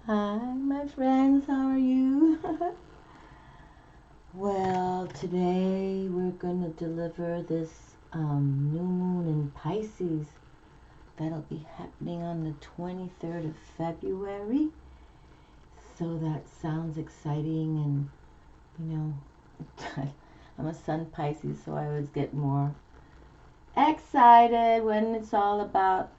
Hi, my friends, how are you? Well, today we're going to deliver this new moon in Pisces. That'll be happening on the 23rd of February. So that sounds exciting, and you know, I'm a sun Pisces, so I always get more excited when it's all about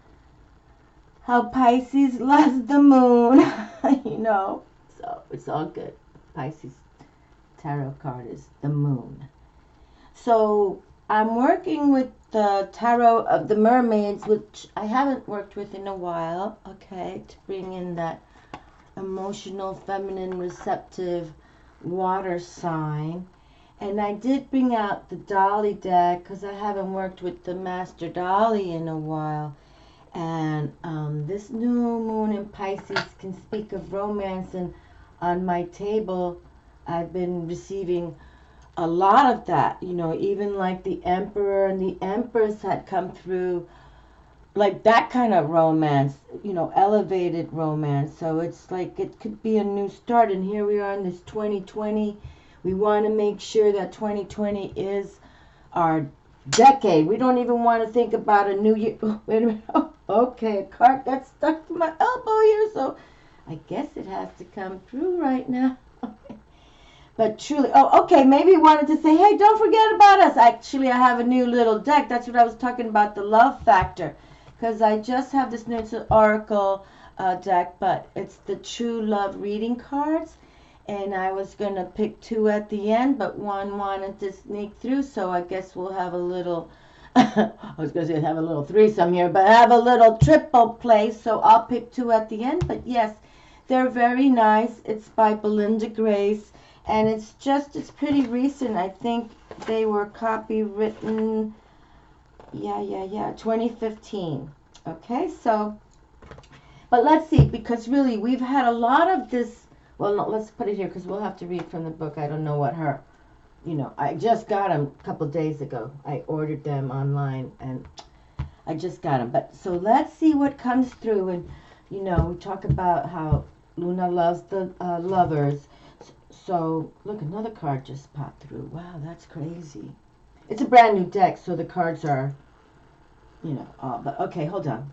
how Pisces loves the moon, So it's all good. Pisces tarot card is the moon. So I'm working with the tarot of the mermaids, which I haven't worked with in a while, okay, to bring in that emotional, feminine, receptive water sign. And I did bring out the Dolly deck because I haven't worked with the Master Dolly in a while. And this new moon in Pisces can speak of romance, and on my table I've been receiving a lot of that, even like the Emperor and the Empress had come through, like that kind of romance, elevated romance. So it's like it could be a new start, and here we are in this 2020. We want to make sure that 2020 is our decade. We don't even want to think about a new year. Oh, wait a minute. Oh, okay, a card got stuck to my elbow here, so I guess it has to come through right now. But truly, oh, okay, maybe wanted to say, hey, don't forget about us. Actually, I have a new little deck. That's what I was talking about, the love factor. Because I just have this new Oracle deck, but it's the true love reading cards. And I was going to pick two at the end, but one wanted to sneak through, so I guess we'll have a little, I was going to say have a little threesome here, but have a little triple play, so I'll pick two at the end. But yes, they're very nice. It's by Belinda Grace, and it's pretty recent. I think they were copywritten, 2015. Okay, so, but let's see, because really we've had a lot of this. Well, no, let's put it here because we'll have to read from the book. I don't know what I just got them a couple days ago. I ordered them online and I just got them. But so let's see what comes through. And, we talk about how Luna loves the lovers. So, look, another card just popped through. Wow, that's crazy. It's a brand new deck, so the cards are, but okay, hold on.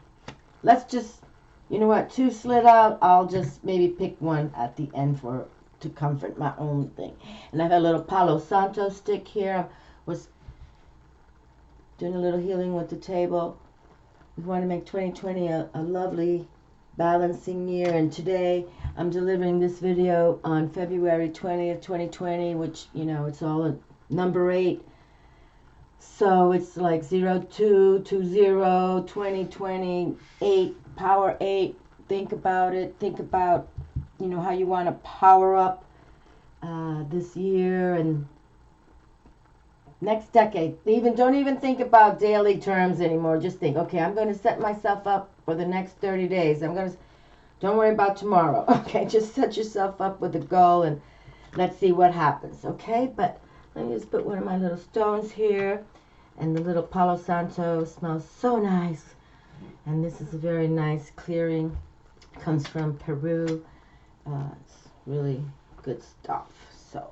Let's just, you know what, two slid out. I'll just maybe pick one at the end to comfort my own thing. And I've got a little Palo Santo stick here. I was doing a little healing with the table. We want to make 2020 a lovely balancing year. And today I'm delivering this video on February 20th, 2020, which, it's all a number 8. So it's like 0220 2020 8. Power 8. Think about it. Think about, how you want to power up this year and next decade. Don't even think about daily terms anymore. Just think, okay, I'm going to set myself up for the next 30 days. Don't worry about tomorrow. Okay, just set yourself up with a goal and let's see what happens. Okay, but let me just put one of my little stones here, and the little Palo Santo smells so nice. And this is a very nice clearing. It comes from Peru. It's really good stuff. So,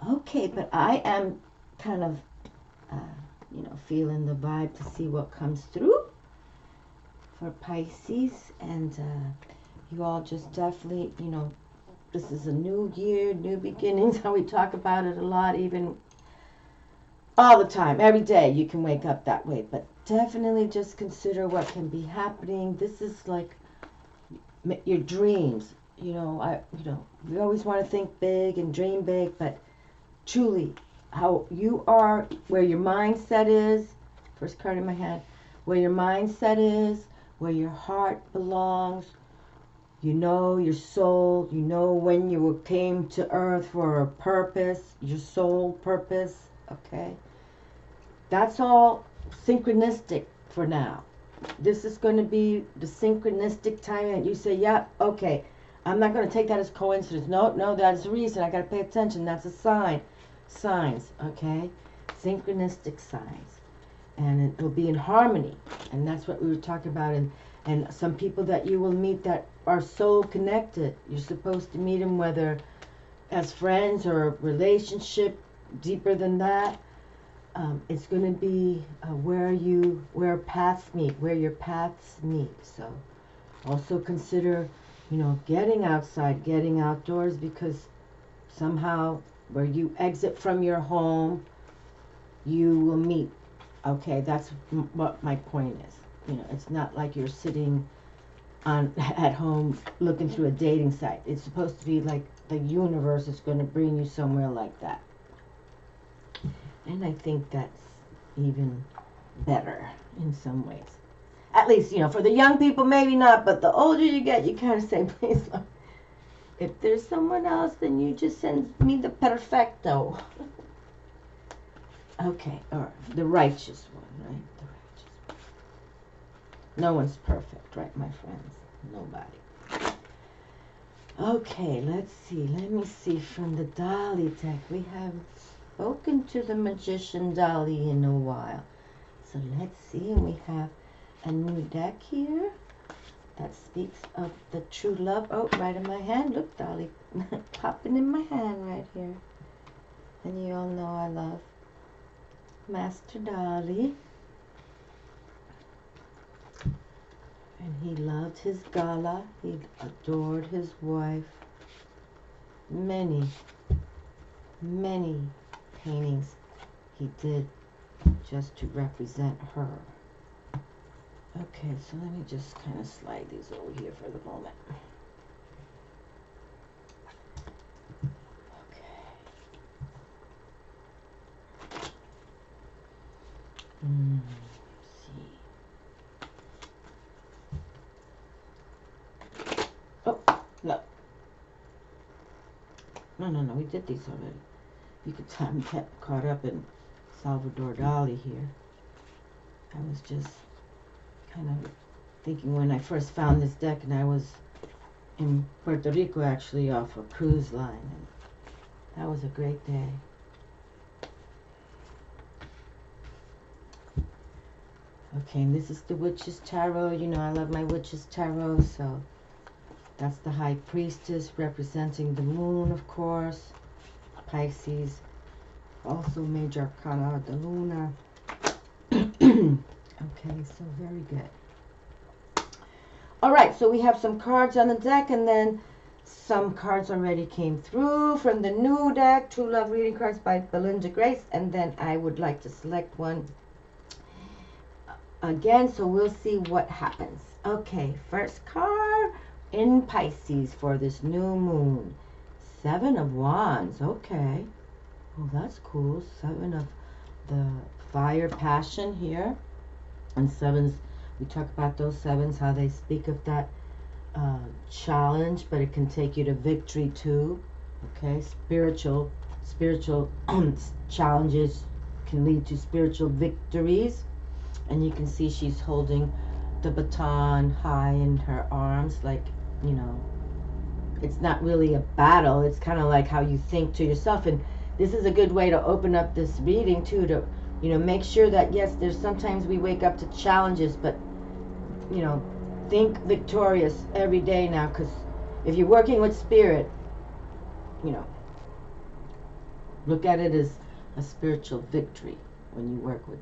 okay, but I am kind of, feeling the vibe to see what comes through for Pisces. And you all just definitely, this is a new year, new beginnings. How we talk about it a lot, even all the time, every day you can wake up that way. But definitely just consider what can be happening. This is like your dreams. We always want to think big and dream big, but truly, how you are, where your mindset is, first card in my hand, where your mindset is, where your heart belongs, your soul, when you came to earth for a purpose, your soul purpose, okay? That's all synchronistic for now. This is going to be the synchronistic time that you say, yeah, okay, I'm not going to take that as coincidence. No, that's the reason. I got to pay attention. That's a sign. Signs, okay? Synchronistic signs. And it will be in harmony. And that's what we were talking about in And some people that you will meet that are soul connected. You're supposed to meet them whether as friends or a relationship deeper than that. It's going to be where your paths meet. So also consider, getting outside, getting outdoors, because somehow where you exit from your home, you will meet. Okay, that's what my point is. It's not like you're sitting at home looking through a dating site. It's supposed to be like the universe is going to bring you somewhere like that. And I think that's even better in some ways. At least, for the young people, maybe not, but the older you get, you kind of say, please, Lord, if there's someone else, then you just send me the perfecto. Okay, or the righteous one, right? The righteous one. No one's perfect, right, my friends? Nobody. Okay, let's see. Let me see from the Dolly deck. We haven't spoken to the Magician Dolly in a while. So let's see. And we have a new deck here that speaks of the true love. Oh, right in my hand. Look, Dolly popping in my hand right here. And you all know I love Master Dolly. And he loved his gala. He adored his wife. Many, many paintings he did just to represent her. Okay, so let me just kind of slide these over here for the moment. Okay. See. Oh, no. No, we did these already. You could tell I'm kept caught up in Salvador Dali here. I was just kind of thinking when I first found this deck, and I was in Puerto Rico actually off a cruise line, and that was a great day. Okay, and this is the Witch's Tarot. I love my Witch's Tarot, so that's the High Priestess representing the Moon, of course. Pisces, also Major Arcana, the Lunar. Okay, so very good. Alright, so we have some cards on the deck, and then some cards already came through from the new deck, True Love Reading Cards by Belinda Grace, and then I would like to select one again, so we'll see what happens. Okay, first card in Pisces for this new moon. 7 of Wands, okay. Well, that's cool. 7 of the fire passion here. And 7s, we talk about those 7s, how they speak of that challenge, but it can take you to victory too. Okay, spiritual challenges can lead to spiritual victories. And you can see she's holding the baton high in her arms, like, it's not really a battle. It's kind of like how you think to yourself. And this is a good way to open up this reading too, to make sure that, yes, there's sometimes we wake up to challenges, but think victorious every day now, because if you're working with spirit, look at it as a spiritual victory when you work with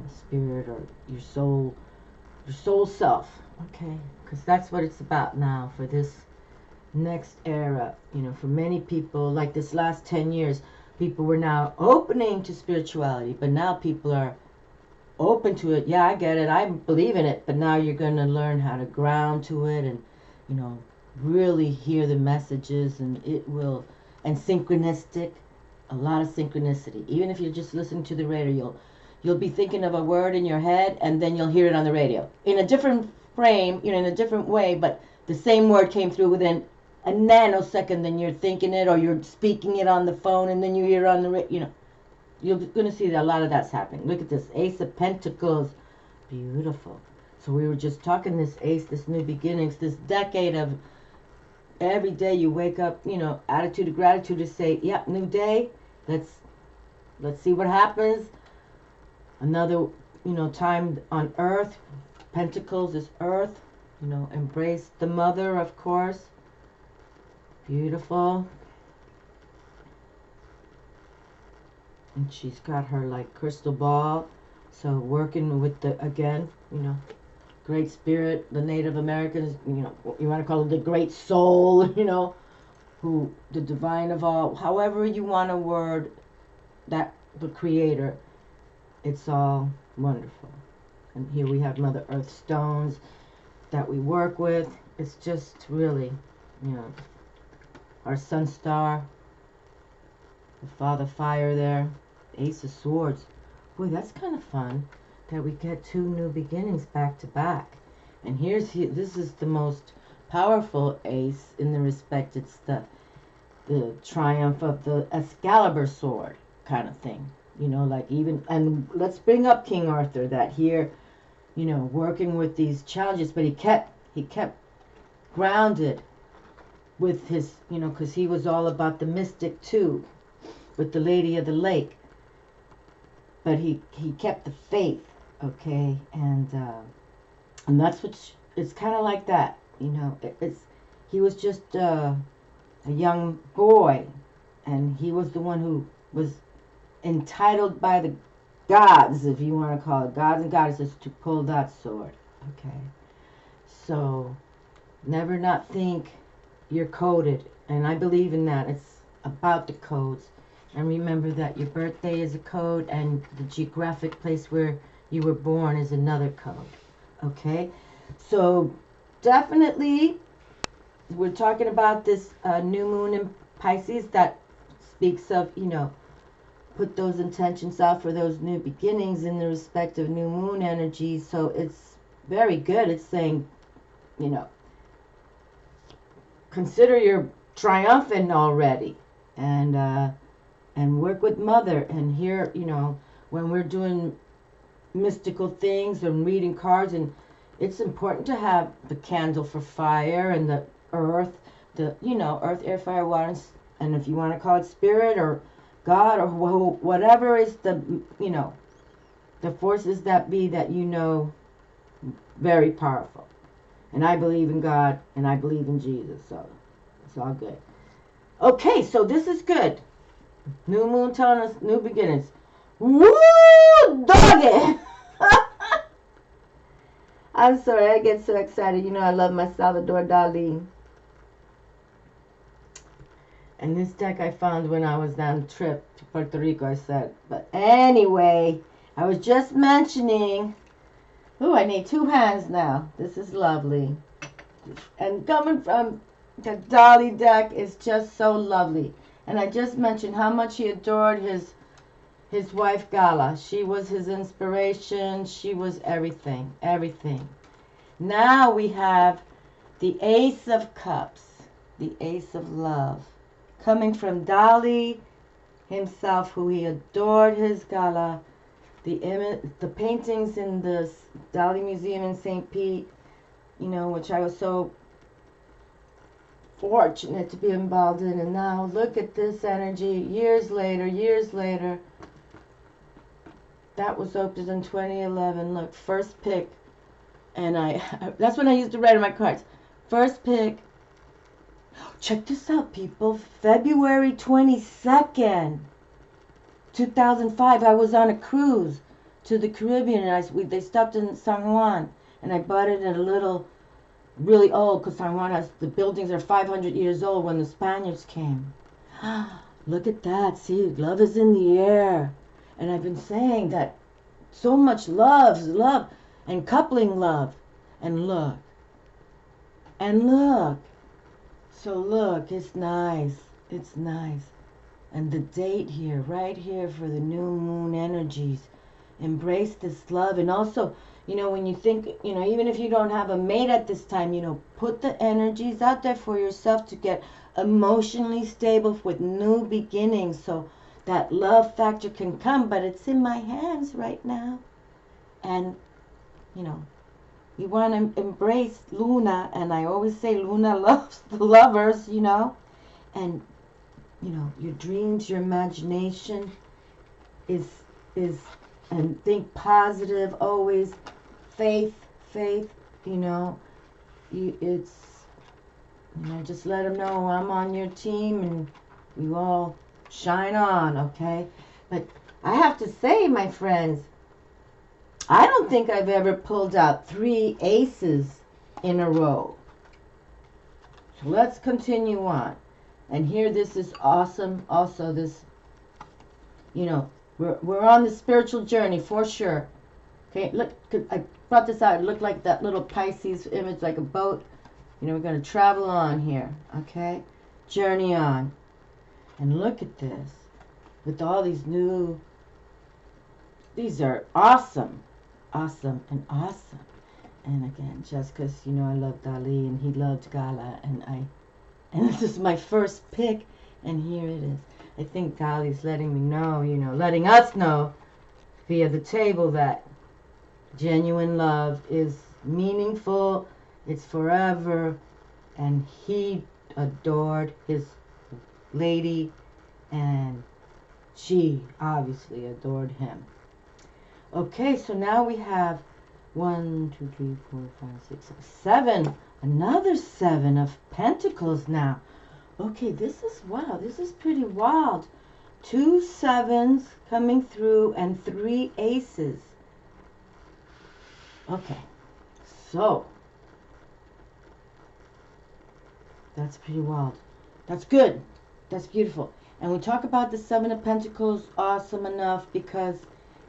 spirit or your soul self. Okay, because that's what it's about now for this next era. For many people, like this last 10 years, people were now opening to spirituality, but now people are open to it. Yeah, I get it, I believe in it, but now you're going to learn how to ground to it and really hear the messages, and synchronistic, a lot of synchronicity. Even if you're just listening to the radio, you'll be thinking of a word in your head, and then you'll hear it on the radio in a different frame, in a different way, but the same word came through within a nanosecond. Then you're thinking it, or you're speaking it on the phone, and then you hear it on the radio. You're going to see that a lot of that's happening. Look at this Ace of Pentacles, beautiful. So we were just talking this Ace, this new beginnings, this decade of every day you wake up, attitude of gratitude to say, yep, new day. Let's see what happens. Another, time on earth, Pentacles is earth. You know, embrace the mother, of course. Beautiful. And she's got her like crystal ball. So working with the, again, you know, Great Spirit, the Native Americans, you know, you want to call it the Great Soul, you know, who, the divine of all, however you want to word that, the Creator, it's all wonderful. And here we have Mother Earth stones that we work with. It's just really, you know, our Sun Star, the Father Fire there, Ace of Swords. Boy, that's kind of fun that we get two new beginnings back to back. And this is the most powerful ace in the respect, it's the triumph of the Excalibur sword kind of thing. You know, like even, and let's bring up King Arthur, that here, you know, working with these challenges, but he kept grounded with his, you know, because he was all about the mystic too, with the Lady of the Lake. But he kept the faith, okay, and that's what it's kind of like that, you know. He was just a young boy, and he was the one who was entitled by the gods, if you want to call it, gods and goddesses, to pull that sword, okay. So never not think you're coded, and I believe in that. It's about the codes. And remember that your birthday is a code, and the geographic place where you were born is another code. Okay? So definitely we're talking about this new moon in Pisces that speaks of, you know, put those intentions out for those new beginnings in the respective new moon energy. So it's very good. It's saying, you know, consider you're triumphant already, and work with Mother. And here, you know, when we're doing mystical things and reading cards, and it's important to have the candle for fire and the earth, the, you know, earth, air, fire, water, and if you want to call it spirit or God or whatever is the, you know, the forces that be that, you know, very powerful. And I believe in God, and I believe in Jesus, so it's all good. Okay, so this is good. New moon telling us new beginnings. Woo, doggy! I'm sorry, I get so excited. You know I love my Salvador Dali. And this deck I found when I was on a trip to Puerto Rico, I said. But anyway, I was just mentioning. Ooh, I need two hands now. This is lovely. And coming from the Dali deck is just so lovely. And I just mentioned how much he adored his wife Gala. She was his inspiration. She was everything, everything. Now we have the Ace of Cups, the Ace of Love, coming from Dali himself, who he adored his Gala. The paintings in the Dali Museum in St. Pete, you know, which I was so fortunate to be involved in. And now look at this energy years later. That was opened in 2011. Look, first pick, and that's when I used to write in my cards. First pick. Check this out, people. February 22nd, 2005. I was on a cruise to the Caribbean, and they stopped in San Juan, and I bought it at a little, really old, because San Juan has, the buildings are 500 years old when the Spaniards came. Look at that. See, love is in the air. And I've been saying that so much love, and coupling love. And look. So look, it's nice. It's nice. And the date here, right here for the new moon energies. Embrace this love. And also, you know, when you think, you know, even if you don't have a mate at this time, you know, put the energies out there for yourself to get emotionally stable with new beginnings, so that love factor can come. But it's in my hands right now. And, you know, we want to embrace Luna. And I always say Luna loves the lovers, you know. And, you know, your dreams, your imagination is and think positive always. Faith, faith, you know, it's, you know, just let them know I'm on your team and you all shine on, okay? But I have to say, my friends, I don't think I've ever pulled out 3 aces in a row. So let's continue on. And here, this is awesome. Also, this, you know, we're on the spiritual journey for sure. Okay, look, I brought this out. It looked like that little Pisces image, like a boat. You know, we're going to travel on here, okay? Journey on. And look at this. With all these new, these are awesome. Awesome and awesome. And again, just because, you know, I love Dali and he loved Gala, and this is my first pick, and here it is. I think Dali's letting me know, you know, letting us know via the table that genuine love is meaningful, it's forever, and he adored his lady, and she obviously adored him. Okay, so now we have 1, 2, 3, 4, 5, 6, 7. 7. Another 7 of Pentacles now. Okay, this is, wow, this is pretty wild. 2 7s coming through and 3 aces. Okay, so that's pretty wild. That's good. That's beautiful. And we talk about the 7 of Pentacles, awesome enough, because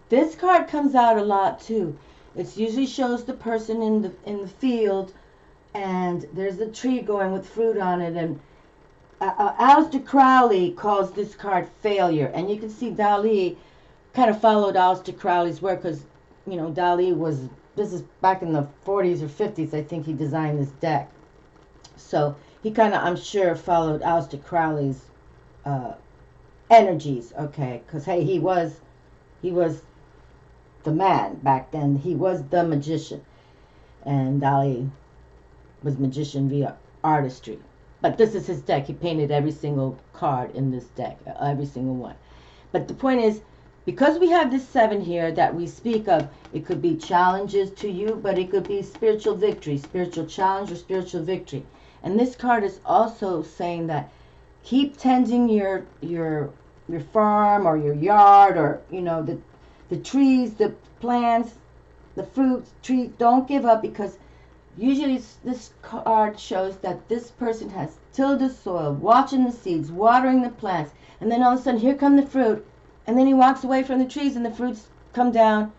this card comes out a lot too. It usually shows the person in the field, and there's a tree going with fruit on it. And Aleister Crowley calls this card failure. And you can see Dali kind of followed Aleister Crowley's work, because, you know, Dali was, this is back in the 40s or 50s, I think he designed this deck. So he kind of, I'm sure, followed Aleister Crowley's energies, okay? Because, hey, he was the man back then. He was the magician. And Dali was magician via artistry. But this is his deck. He painted every single card in this deck, every single one. But the point is, because we have this 7 here that we speak of, it could be challenges to you, but it could be spiritual victory, spiritual challenge, or spiritual victory. And this card is also saying that keep tending your farm or your yard, or, you know, the trees, the plants, the fruits, trees. Don't give up, because usually this card shows that this person has tilled the soil, watching the seeds, watering the plants, and then all of a sudden here come the fruit, and then he walks away from the trees and the fruits come down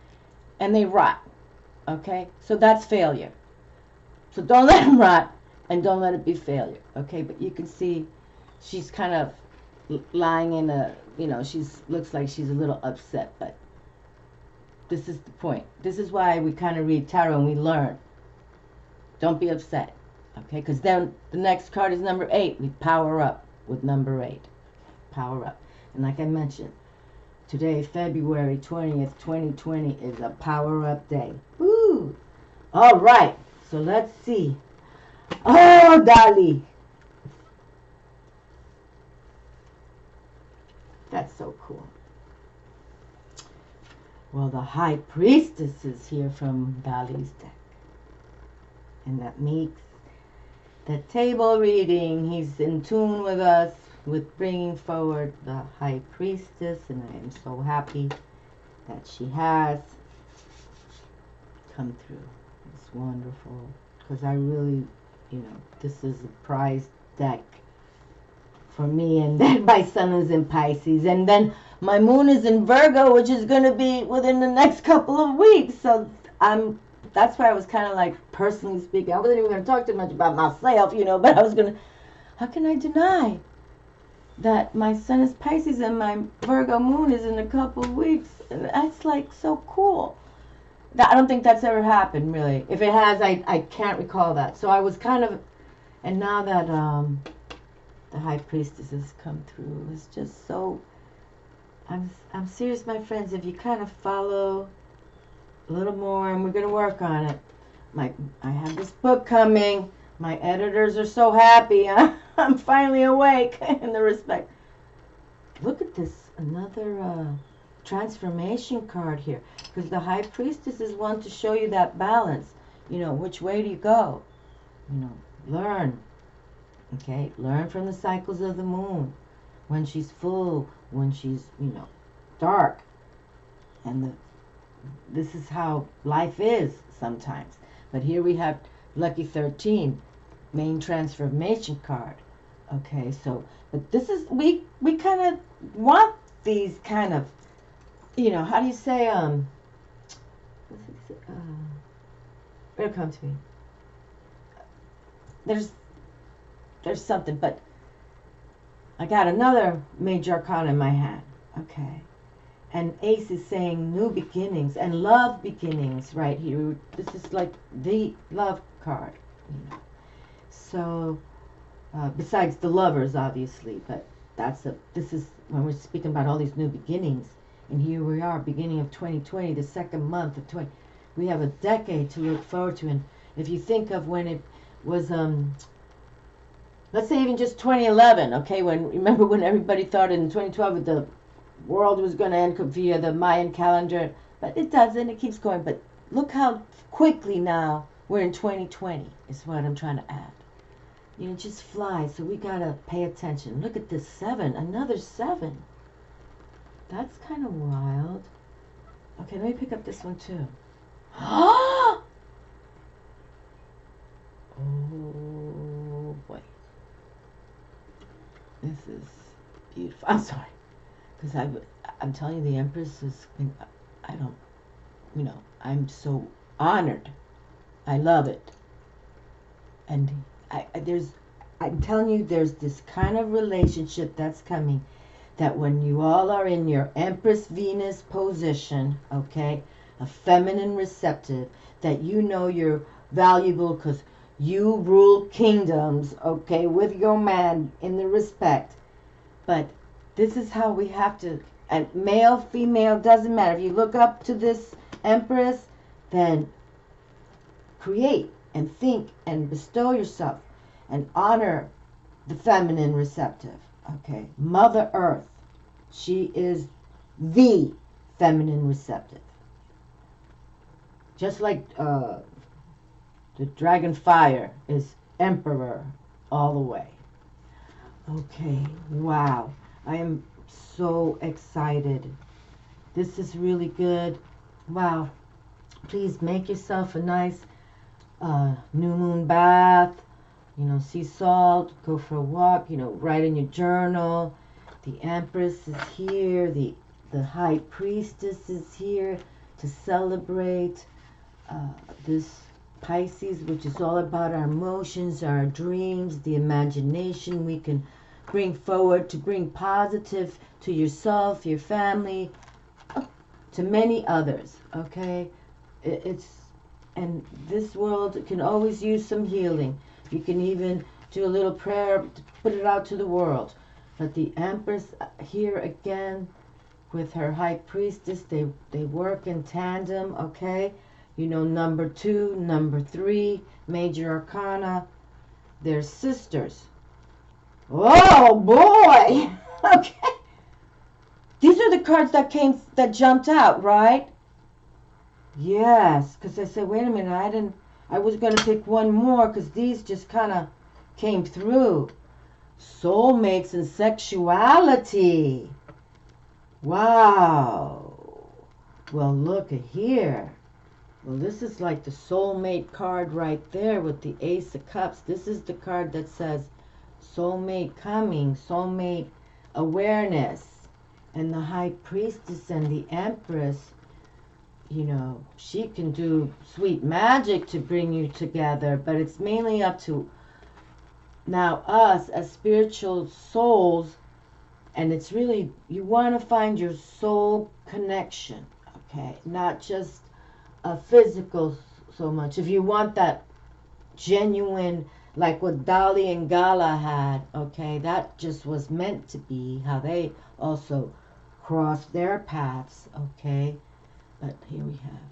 and they rot. Okay, so that's failure. So don't let them rot, and don't let it be failure. Okay, but you can see she's kind of lying in a, you know, looks like she's a little upset, but this is the point. This is why we kind of read tarot and we learn. Don't be upset, okay? Because then the next card is number 8. We power up with number 8. Power up. And like I mentioned, today, February 20th, 2020, is a power up day. Woo! All right, so let's see. Oh, Dali. That's so cool. Well, the High Priestess is here from Dali's deck. And that makes the table reading. He's in tune with us, with bringing forward the High Priestess. And I am so happy that she has come through. It's wonderful. Because I really, you know, this is a prized deck for me. And then my sun is in Pisces. And then my moon is in Virgo, which is going to be within the next couple of weeks. So that's why I was kind of like, personally speaking, I wasn't even going to talk too much about myself, you know, but I was going to, how can I deny that my sun is Pisces and my Virgo moon is in a couple of weeks? And that's like so cool. I don't think that's ever happened, really. If it has, I can't recall that. So I was kind of, and now that the High Priestess has come through, it's just so, I'm serious, my friends. If you kind of follow a little more, and we're going to work on it. I have this book coming. My editors are so happy. I'm finally awake in the respect. Look at this, another transformation card here. Because the High Priestess is one to show you that balance. you know, which way do you go? You know, learn. Okay, learn from the cycles of the moon. When she's full, when she's, you know, dark. And this is how life is sometimes. But here we have Lucky 13, main transformation card. Okay, so, but this is, we kind of want these kind of, you know, how do you say, it'll come to me. There's something, but I got another major arcana in my hand. Okay. And Ace is saying new beginnings and love beginnings right here. This is like the love card, you know. So, besides the lovers, obviously, but this is when we're speaking about all these new beginnings. And here we are, beginning of 2020, the second month of 20. We have a decade to look forward to. And if you think of when it was, let's say even just 2011, okay, remember when everybody thought in 2012 the world was going to end via the Mayan calendar, but it doesn't. It keeps going. But look how quickly now we're in 2020 is what I'm trying to add. You know, it just flies. So we got to pay attention. Look at this 7, another 7. That's kind of wild. Okay, let me pick up this one too. Oh boy. This is beautiful. I'm sorry. Because I'm telling you, the Empress is, I don't, you know, I'm so honored. I love it. And I'm telling you, there's this kind of relationship that's coming that when you all are in your Empress Venus position, okay, a feminine receptive, that you know you're valuable because you rule kingdoms, okay, with your man in the respect. But this is how we have to, and male, female, doesn't matter. If you look up to this Empress, then create and think and bestow yourself and honor the feminine receptive. Okay, Mother Earth, she is the feminine receptive. Just like the dragon fire is emperor all the way. Okay, wow. I am so excited. This is really good. Wow. Please make yourself a nice new moon bath. You know, sea salt, go for a walk, you know, write in your journal. The Empress is here. The High Priestess is here to celebrate this Pisces, which is all about our emotions, our dreams, the imagination we can bring forward to bring positive to yourself, your family, to many others, okay? And this world can always use some healing. You can even do a little prayer to put it out to the world. But the Empress here again with her High Priestess, they work in tandem, okay? You know, number 2, number 3, Major Arcana, they're sisters. Oh boy! Okay. These are the cards that jumped out, right? Yes, because I said, wait a minute, I was going to pick one more because these just kind of came through. Soulmates and sexuality. Wow. Well, look at here. Well, this is like the soulmate card right there with the Ace of Cups. This is the card that says soulmate coming, soulmate awareness. And the High Priestess and the Empress, you know, she can do sweet magic to bring you together, but it's mainly up to now us as spiritual souls, and it's really, you want to find your soul connection, okay? Not just a physical so much. If you want that genuine, like what Dali and Gala had, okay, that just was meant to be how they also crossed their paths, okay? But here we have,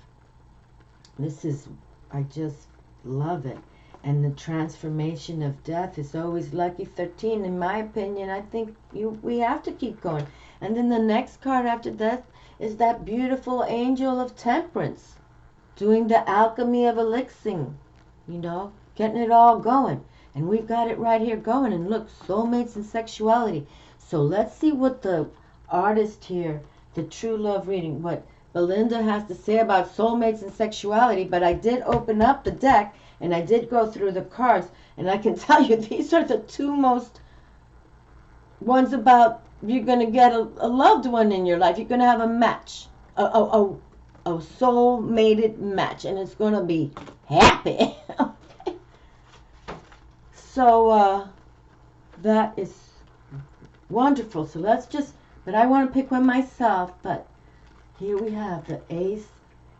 this is, I just love it. And the transformation of death is always lucky 13. In my opinion, I think we have to keep going. And then the next card after death is that beautiful angel of temperance. doing the alchemy of elixing, you know, getting it all going. And we've got it right here going. And look, soulmates and sexuality. So let's see what the artist here, the true love reading, what Belinda has to say about soulmates and sexuality. But I did open up the deck and I did go through the cards. And I can tell you these are the two most ones about you're going to get a loved one in your life. You're going to have a match, a soul-mated match. And it's going to be happy. Okay. So that is wonderful. So let's just, but I want to pick one myself. But here we have the Ace.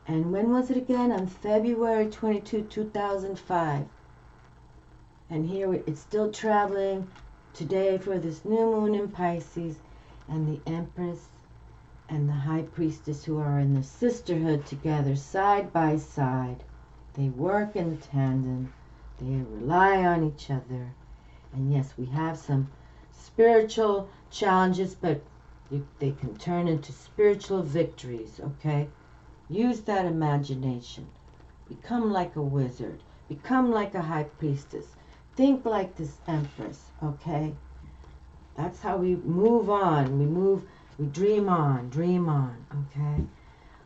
And when was it again? On February 22, 2005. And here it's still traveling today for this new moon in Pisces. And the Empress and the High Priestess, who are in the sisterhood together, side by side. They work in tandem. They rely on each other. And yes, we have some spiritual challenges, but they can turn into spiritual victories, okay? Use that imagination. Become like a wizard. Become like a high priestess. Think like this Empress, okay? That's how we move on. We dream on, okay?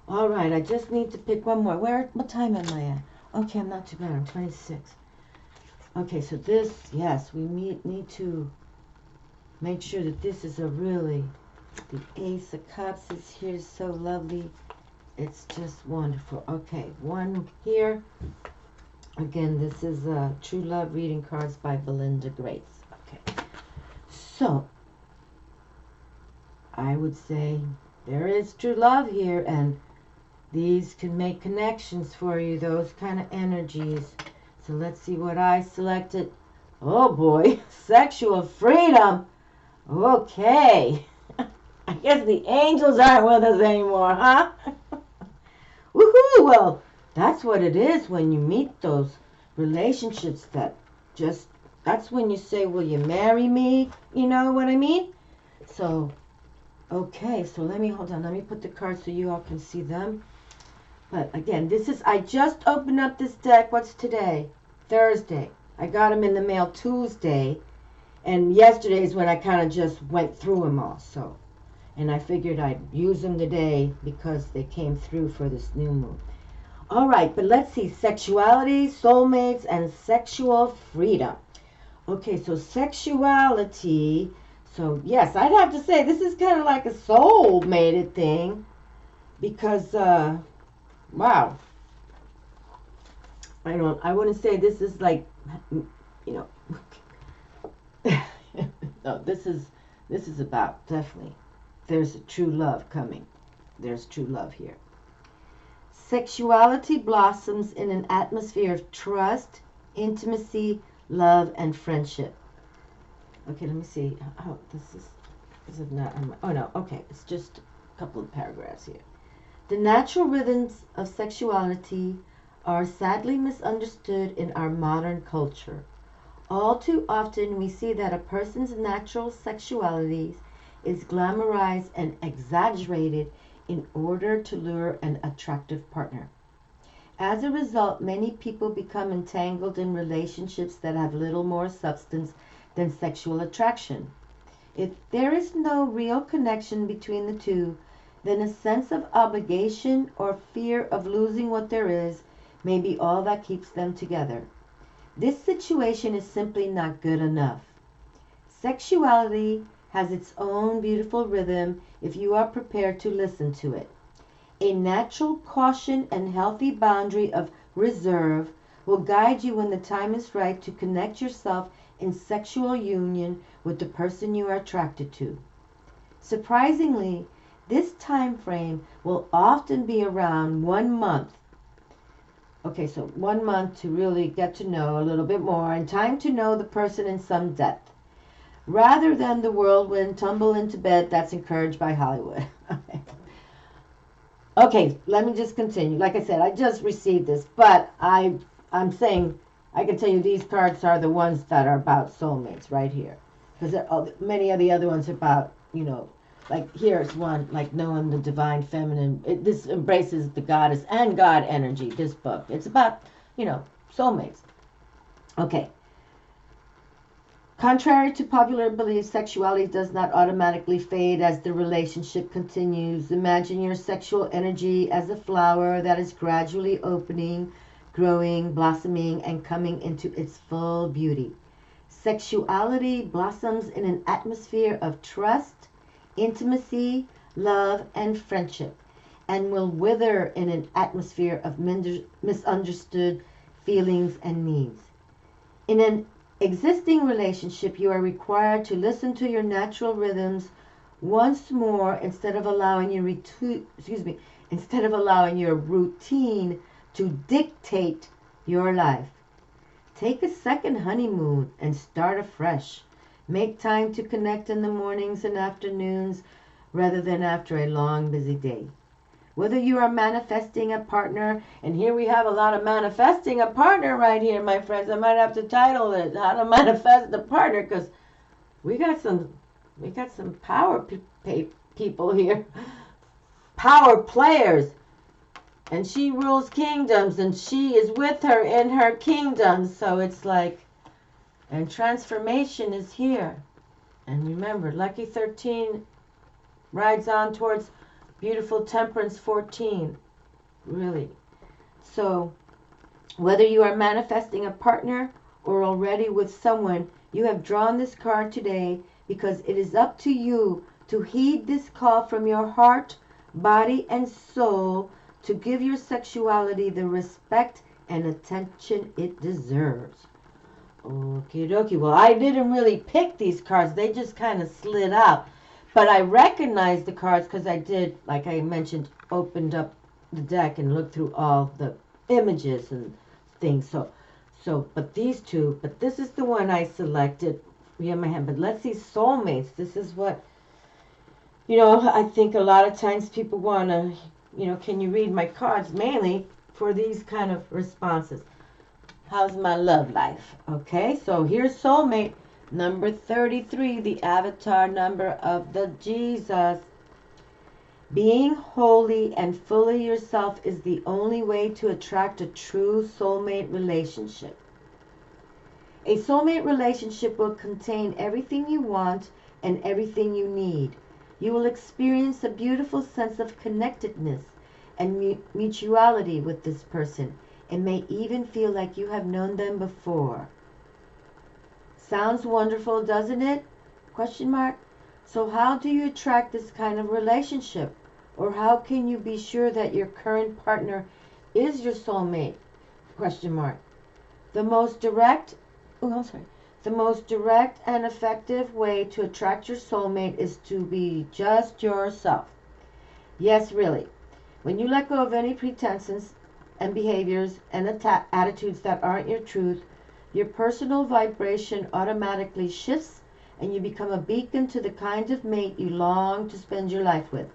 All right, I just need to pick one more. What time am I at? Okay, I'm not too bad. I'm 26. Okay, so this, yes, we need to make sure that this is a really, the Ace of Cups is here, so lovely. It's just wonderful. Okay, one here. Again, this is True Love Reading Cards by Belinda Grace. Okay, so I would say there is true love here, and these can make connections for you, those kind of energies. So let's see what I selected. Oh boy, sexual freedom. Okay. I guess the angels aren't with us anymore, huh? Woohoo! Well, that's what it is when you meet those relationships that just, that's when you say, will you marry me? You know what I mean? So, okay, so hold on, let me put the cards so you all can see them. But again, I just opened up this deck. What's today? Thursday. I got them in the mail Tuesday. And yesterday is when I kind of just went through them all. So, and I figured I'd use them today because they came through for this new moon. All right, but let's see. Sexuality, soulmates, and sexual freedom. Okay, so sexuality. So, yes, I'd have to say this is kind of like a soul-mated thing. Because, wow. I wouldn't say this is like, you know. No, this is about, definitely, there's a true love coming. There's true love here. Sexuality blossoms in an atmosphere of trust, intimacy, love, and friendship. Okay, let me see. Oh, is it not? Oh, no. Okay, it's just a couple of paragraphs here. The natural rhythms of sexuality are sadly misunderstood in our modern culture. All too often we see that a person's natural sexuality is glamorized and exaggerated in order to lure an attractive partner. As a result, many people become entangled in relationships that have little more substance than sexual attraction. If there is no real connection between the two, then a sense of obligation or fear of losing what there is may be all that keeps them together. This situation is simply not good enough. Sexuality has its own beautiful rhythm if you are prepared to listen to it. A natural caution and healthy boundary of reserve will guide you when the time is right to connect yourself in sexual union with the person you are attracted to. Surprisingly, this time frame will often be around 1 month. Okay, so 1 month to really get to know a little bit more and time to know the person in some depth, rather than the whirlwind tumble into bed that's encouraged by Hollywood. Okay, let me just continue. Like I said, I just received this, but I'm saying I can tell you these cards are the ones that are about soulmates right here, because many of the other ones are about, you know, like here's one, like knowing the divine feminine. This embraces the goddess and God energy, this book. It's about, soulmates. Okay. Contrary to popular belief, sexuality does not automatically fade as the relationship continues. Imagine your sexual energy as a flower that is gradually opening, growing, blossoming, and coming into its full beauty. Sexuality blossoms in an atmosphere of trust, intimacy, love, and friendship, and will wither in an atmosphere of misunderstood feelings and needs. In an existing relationship, you are required to listen to your natural rhythms once more instead of allowing your routine to dictate your life. Take a second honeymoon and start afresh. Make time to connect in the mornings and afternoons rather than after a long, busy day. Whether you are manifesting a partner, and here we have a lot of manifesting a partner right here, my friends. I might have to title it "How to Manifest a Partner" because we got some power people here, power players, and she rules kingdoms, and she is with her in her kingdom. So it's like, and transformation is here. And remember, Lucky 13 rides on towards beautiful Temperance 14. Really. So, whether you are manifesting a partner or already with someone, you have drawn this card today because it is up to you to heed this call from your heart, body, and soul to give your sexuality the respect and attention it deserves. Okie dokie. Well, I didn't really pick these cards. They just kind of slid out. But I recognized the cards because I did, like I mentioned, opened up the deck and looked through all the images and things. But these two, but this is the one I selected. We have my hand. But let's see, soulmates. This is what, I think a lot of times people want to, can you read my cards? Mainly for these kind of responses. How's my love life? Okay, so here's soulmate. Number 33, the avatar number of the Jesus. Being wholly and fully yourself is the only way to attract a true soulmate relationship. A soulmate relationship will contain everything you want and everything you need. You will experience a beautiful sense of connectedness and mutuality with this person and may even feel like you have known them before. Sounds wonderful, doesn't it? Question mark. So how do you attract this kind of relationship? Or how can you be sure that your current partner is your soulmate? Question mark. The most direct and effective way to attract your soulmate is to be just yourself. Yes, really. When you let go of any pretenses and behaviors and attitudes that aren't your truth, your personal vibration automatically shifts and you become a beacon to the kind of mate you long to spend your life with.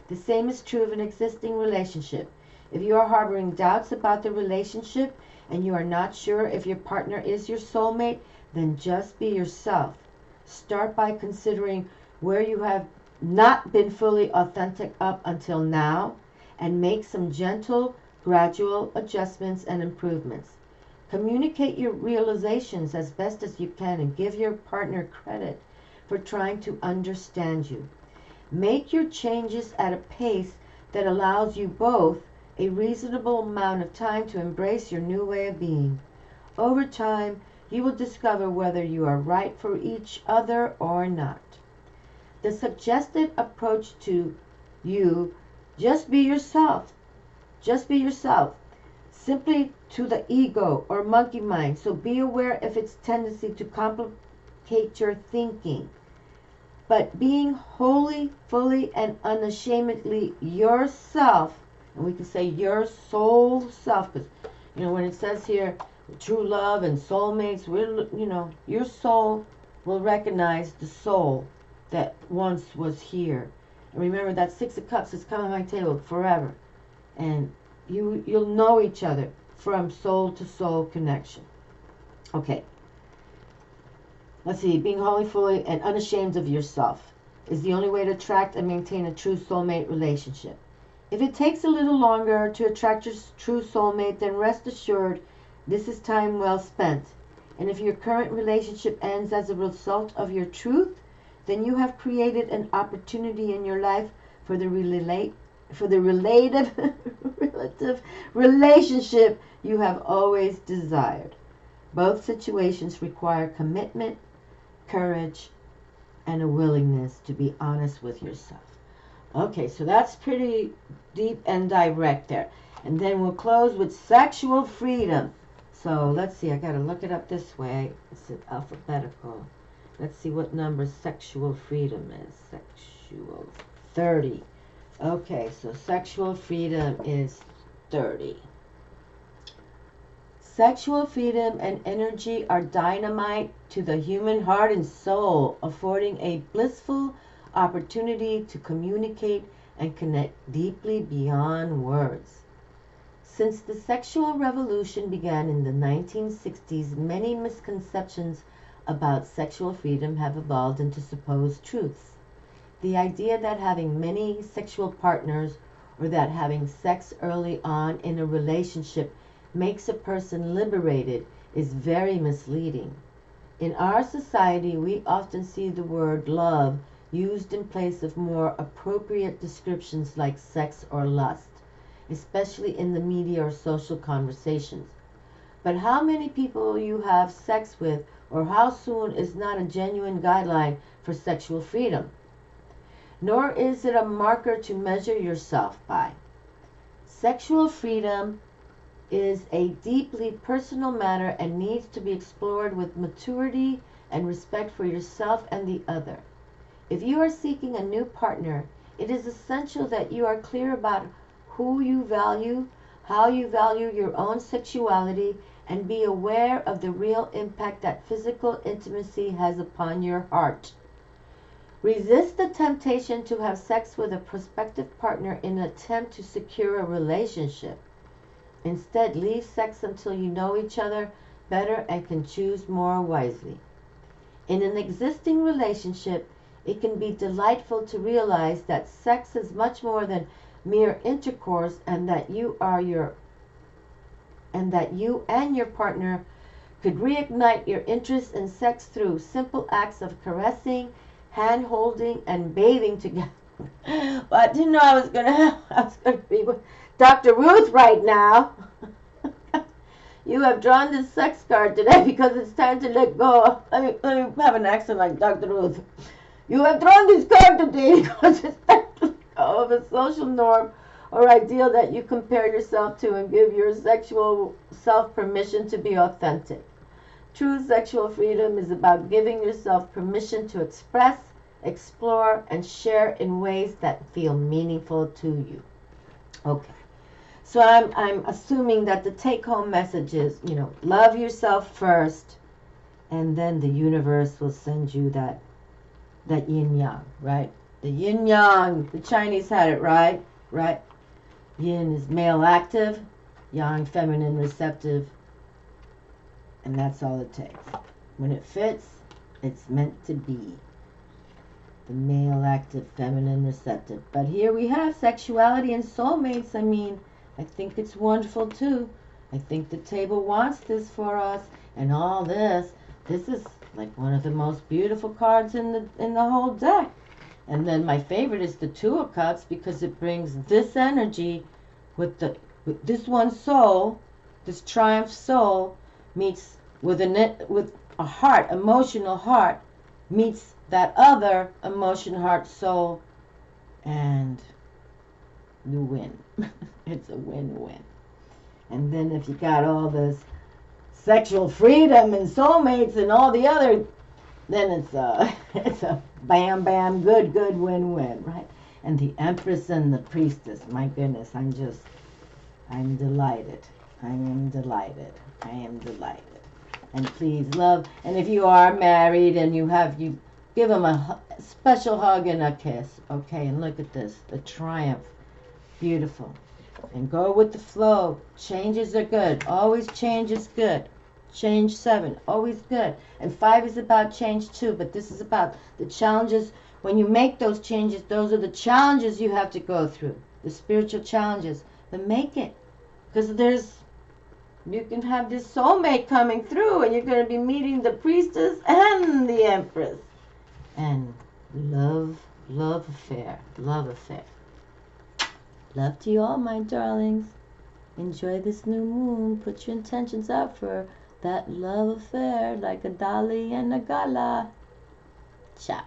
The same is true of an existing relationship. If you are harboring doubts about the relationship and you are not sure if your partner is your soulmate, then just be yourself. Start by considering where you have not been fully authentic up until now and make some gentle, gradual adjustments and improvements. Communicate your realizations as best as you can and give your partner credit for trying to understand you. Make your changes at a pace that allows you both a reasonable amount of time to embrace your new way of being. Over time, you will discover whether you are right for each other or not. The suggested approach to you, just be yourself. Just be yourself. Simply to the ego or monkey mind, so be aware of its tendency to complicate your thinking. But being wholly, fully, and unashamedly yourself, and we can say your soul self, because, when it says here, true love and soulmates, your soul will recognize the soul that once was here. And remember that Six of Cups has come on my table forever. And you'll know each other from soul to soul connection. Okay. Let's see. Being wholly, fully, and unashamed of yourself. is the only way to attract and maintain a true soulmate relationship. If it takes a little longer to attract your true soulmate, then rest assured this is time well spent. And if your current relationship ends as a result of your truth, then you have created an opportunity in your life for the relative relationship you have always desired. Both situations require commitment, courage, and a willingness to be honest with yourself. Okay, so that's pretty deep and direct there. And then we'll close with sexual freedom. So let's see, I got to look it up this way. It's alphabetical. Let's see what number sexual freedom is. Sexual 30. Okay, so sexual freedom is 30. Sexual freedom and energy are dynamite to the human heart and soul, affording a blissful opportunity to communicate and connect deeply beyond words. Since the sexual revolution began in the 1960s, many misconceptions about sexual freedom have evolved into supposed truths. The idea that having many sexual partners or that having sex early on in a relationship makes a person liberated is very misleading. In our society, we often see the word love used in place of more appropriate descriptions like sex or lust, especially in the media or social conversations. But how many people you have sex with or how soon is not a genuine guideline for sexual freedom. Nor is it a marker to measure yourself by. Sexual freedom is a deeply personal matter and needs to be explored with maturity and respect for yourself and the other. If you are seeking a new partner, it is essential that you are clear about who you value, how you value your own sexuality, and be aware of the real impact that physical intimacy has upon your heart. Resist the temptation to have sex with a prospective partner in an attempt to secure a relationship. Instead, leave sex until you know each other better and can choose more wisely. In an existing relationship, it can be delightful to realize that sex is much more than mere intercourse and that you and your partner could reignite your interest in sex through simple acts of caressing, hand holding, and bathing together. But I didn't know I was gonna be with Dr. Ruth right now. You have drawn this sex card today because it's time to let go. Let me have an accent like Dr. Ruth. You have drawn this card today because it's time to let go of a social norm or ideal that you compare yourself to and give your sexual self permission to be authentic. True sexual freedom is about giving yourself permission to express, explore, and share in ways that feel meaningful to you. Okay. So I'm assuming that the take-home message is, love yourself first, and then the universe will send you that yin-yang, right? The yin-yang, the Chinese had it right? Yin is male active, yang feminine receptive, and that's all it takes. When it fits, it's meant to be. The male active, feminine receptive. But here we have sexuality and soulmates. I think it's wonderful too. I think the table wants this for us, and all this. This is like one of the most beautiful cards in the whole deck. And then my favorite is the Two of Cups because it brings this energy with this one soul, this triumph soul, meets with a heart, emotional heart, meets that other emotion, heart, soul, and you win. It's a win-win. And then if you got all this sexual freedom and soulmates and all the other, then it's a bam bam good win-win, right? And the Empress and the Priestess, my goodness, I'm delighted. I am delighted. And please love, and if you are married and you give them a special hug and a kiss, okay? And look at this, the Triumph, beautiful. And go with the flow. Changes are good. Always change is good. Change 7, always good. And 5 is about change too, but this is about the challenges when you make those changes, those are the challenges you have to go through, the spiritual challenges. But make it, because you can have this soulmate coming through, and you're going to be meeting the priestess and the empress. And love affair. Love to you all, my darlings. Enjoy this new moon. Put your intentions out for that love affair, like a Dali and a Gala. Ciao.